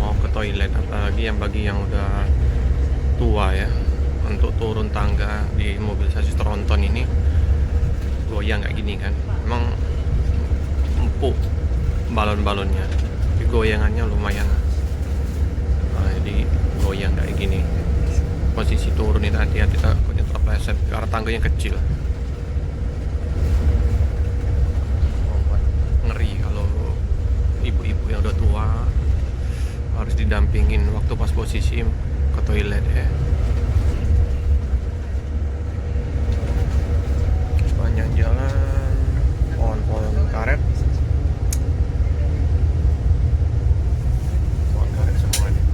mau ke toilet, apalagi bagi yang udah tua ya, untuk turun tangga di mobil sasis tronton ini goyang kayak gini kan. Emang empuk balon-balonnya, tapi goyangannya lumayan. Jadi goyang kayak gini. Posisi turun ini hati-hati, takutnya terpleset karena tangganya kecil. Ngeri kalau ibu-ibu yang udah tua harus didampingin waktu pas posisi ke toilet ya. Sepanjang jalan pohon-pohon karet, semua nih,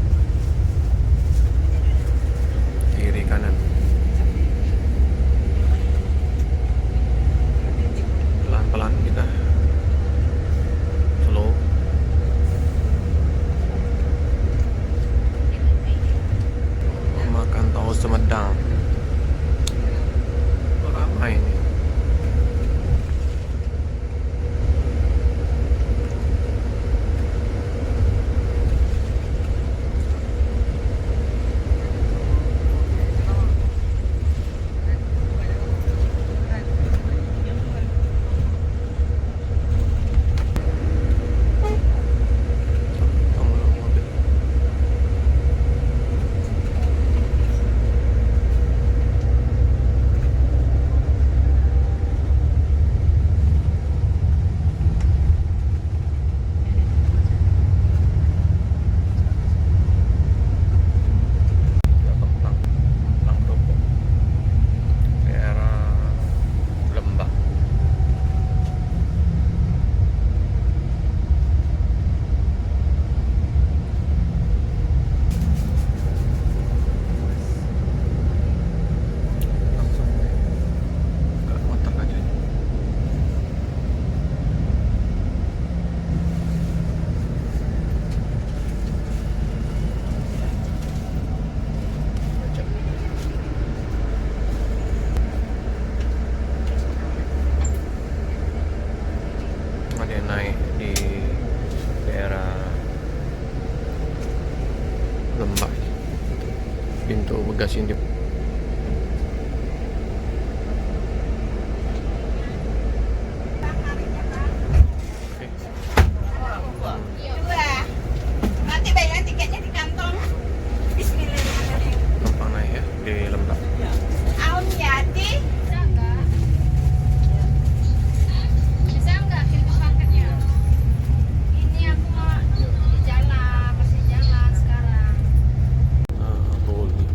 kiri kanan. Pelan-pelan kita slow. Makan tahu Sumedang ramai ini. Ada naik di daerah Lembah, pintu bagasi ini. Nanti bayar tiketnya di kantong. Bismillahirrahmanirrahim. Gampang naik ya di Lembah. Aun jadi. Bisa nggak kirim paketnya? Ini aku mau di jalan, masih jalan sekarang. Boleh.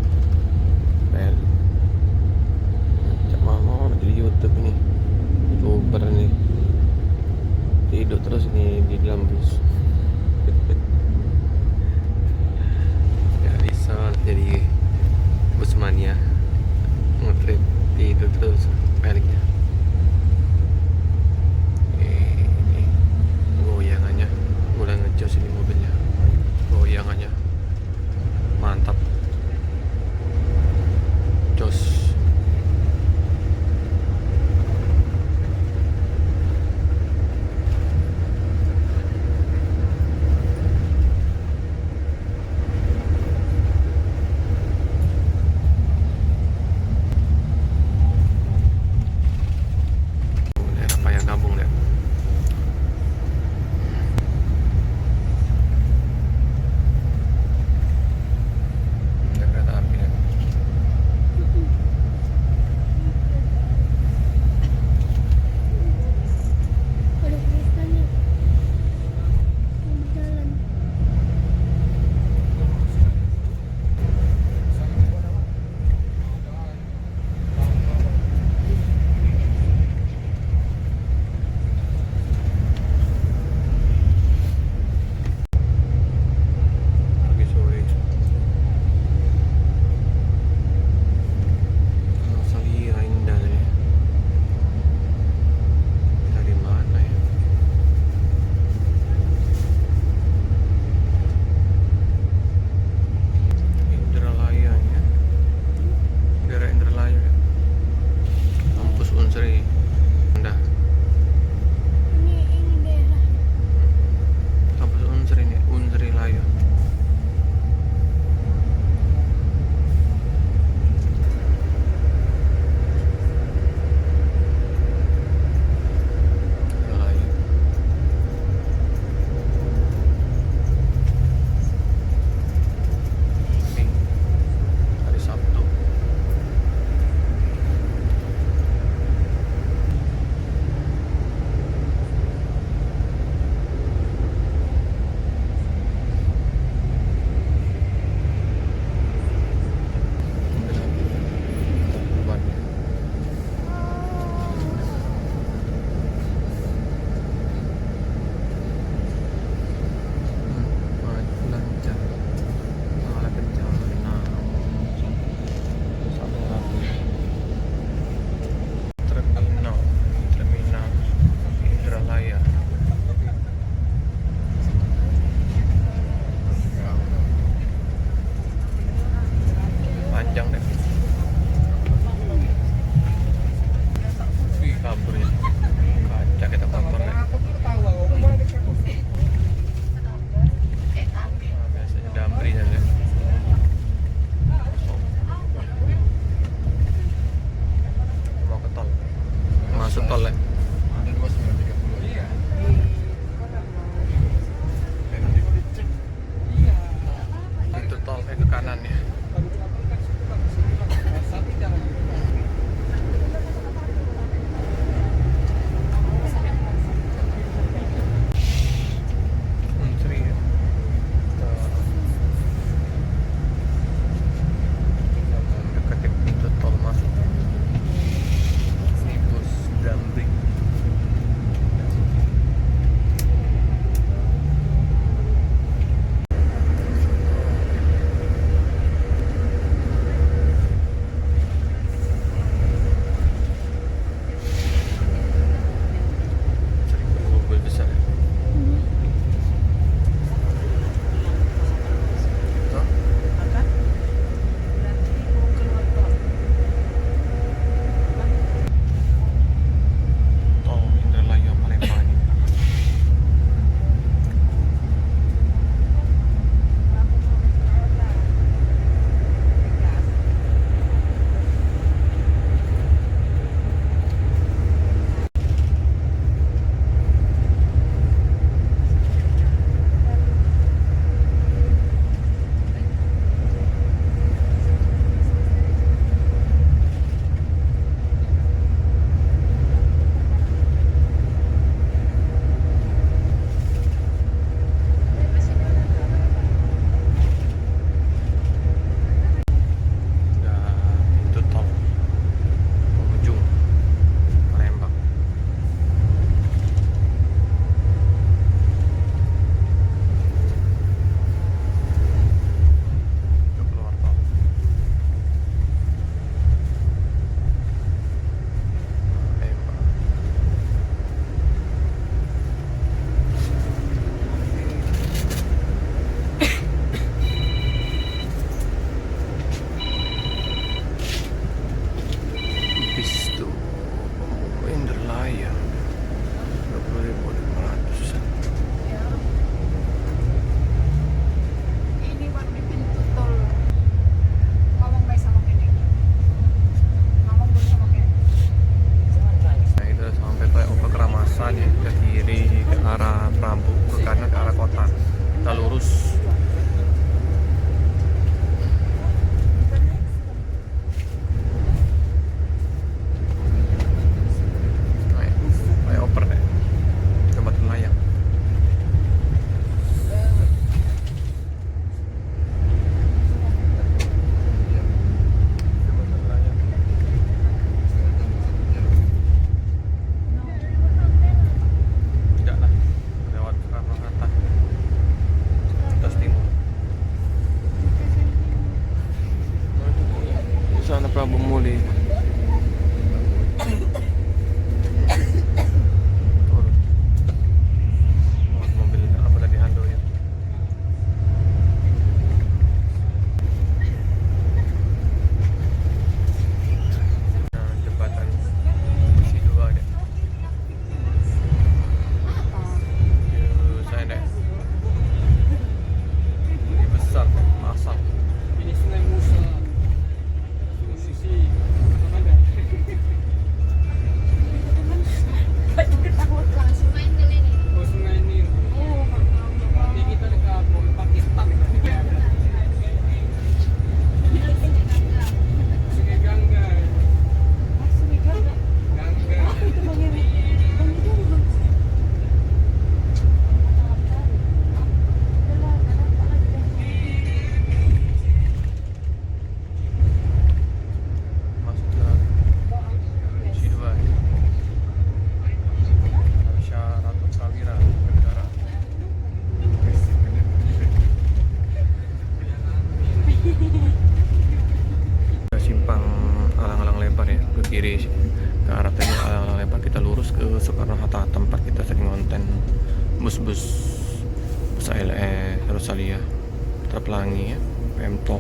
Pelangi ya, Pemto.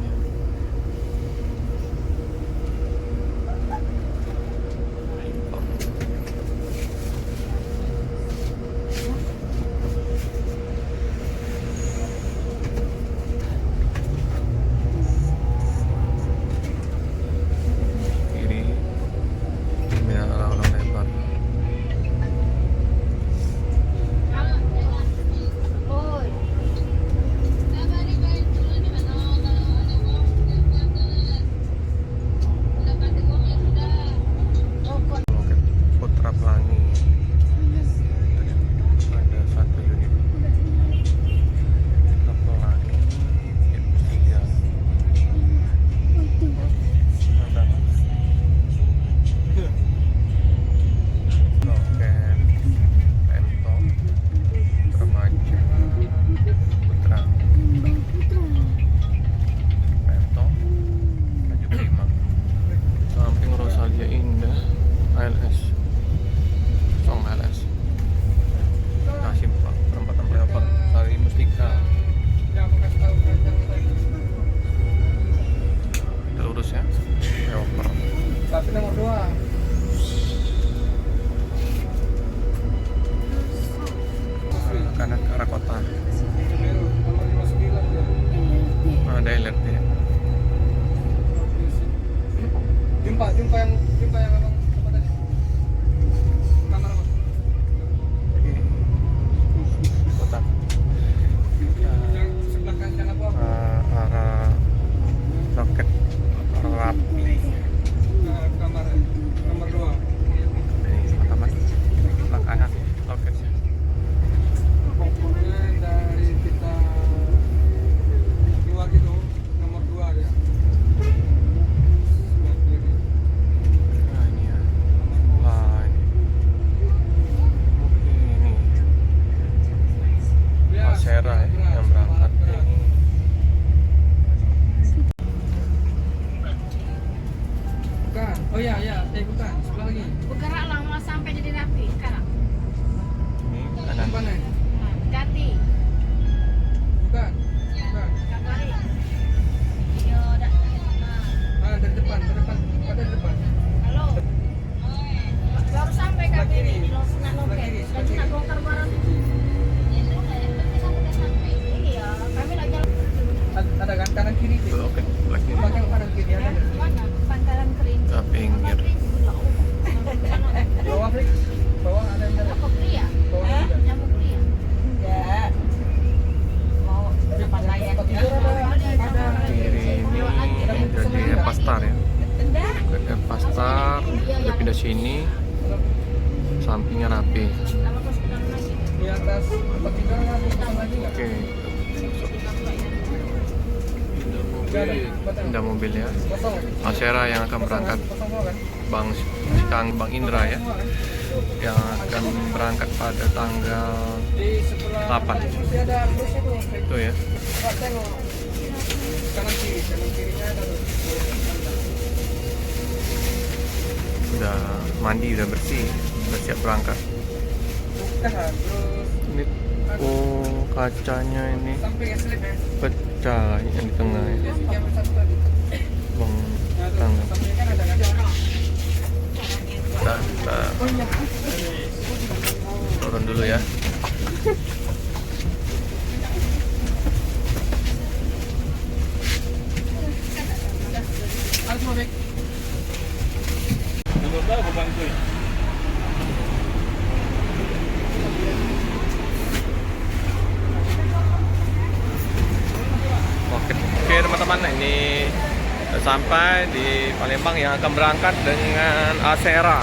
Kiri terminal Orang Lebar. Oi. Loket Putra Pelangi. Ada satu unit Putra Pelangi X3. Ada loket Pemto Remaja Putra Pemto Maju Prima samping Rosalia Indah ALS Song ALS kasih Pak perempatan flyover Sari Mustika. Kita lurus ya flyover Tapi nomor 2. kanan ke arah kota. Nomor 59 ya. Ada LRT ya. Jumpa yang abang apa tadi? Kamar apa? Oke. Kota Yang sebelah kanan apa? arah loket Rapi. Kamar nomor 2. Ini teman-teman sebelah kanan loketnya. Pokoknya dari kita keluar gitu nomor 2 dia. Sebelah kiri. Nah ini ya. Wah ini. Oke ini Asera ya yang berangkat ini. Bukan. Oh iya, bukan. Sebelah lagi. Bergerak lama sampai jadi rapi sekarang. Ini kanan. Mana? Ganti. Bukan. Kabari. Iya, dah. Nah, Dari depan. Pada depan. halo. Baru sampai Sebelah kami kiri. ini di Loksana Sebelah kiri, Loket. sebelah Dan nak kiri. bongkar barang. Ya sudah, yang penting kamu udah sampai. Iya, kami nak jalan. Ada kan kanan kiri itu. Oke, sebelah kiri. Belakang kanan kiri ada. Mana? Pangkalan kering. Ke pinggir. Bawah Frik. Bawah ada yang ada. Nyamuk pria. Bawah juga. Nyamuk pria. Ya. Mau depan layak Tempat tidur ada. Kiri ini jadi Pastar ya. Enggak. Ke Pastar, udah pindah sini, sampingnya Rapi. Kalau kau sekarang lagi. Di atas tempat tidur ada pesan lagi nggak? Oke, pindah mobil ya. Kosong. Asera yang akan berangkat Kosong semua kan? Bang Indra ya, yang akan berangkat pada tanggal Di sebelah 8 masih ada bus itu. itu ya. Pak tengok. Kanan kirinya ada tuh. Udah mandi, udah bersih, udah siap berangkat. Bukan, terus Ini kacanya ini sampai ya slip ya. pecah yang di tengah ya. Dia yang satu tadi. Bang Nah, tuh, tangga. sampingnya kan ada kan? Kita turun dulu ya. Harus mau baik. Oke teman-teman, ini sudah sampai di Palembang yang akan berangkat dengan Asera.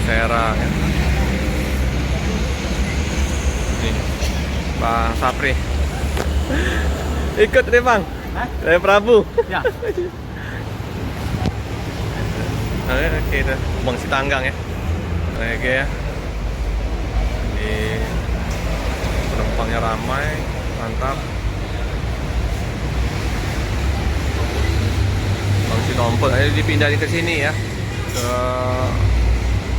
Asera ya. Ini Bang Sapri. Ikut deh Bang. Dari Prabu. Ya. Oke, itu Bang Sitanggang ya. Oke ya. Di penumpangnya ramai, mantap. Bang Sitompul, ini dipindahin ke sini ya, ke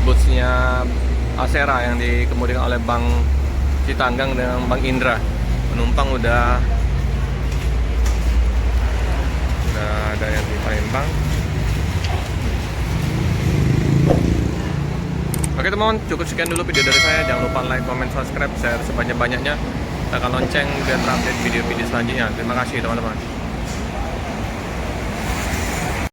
busnya Asera yang dikemudikan oleh Bang Sitanggang dengan Bang Indra. Penumpang udah Oke teman, cukup sekian dulu video dari saya. Jangan lupa like, comment, subscribe, share sebanyak-banyaknya. Tekan lonceng biar terupdate video-video selanjutnya. Terima kasih teman-teman.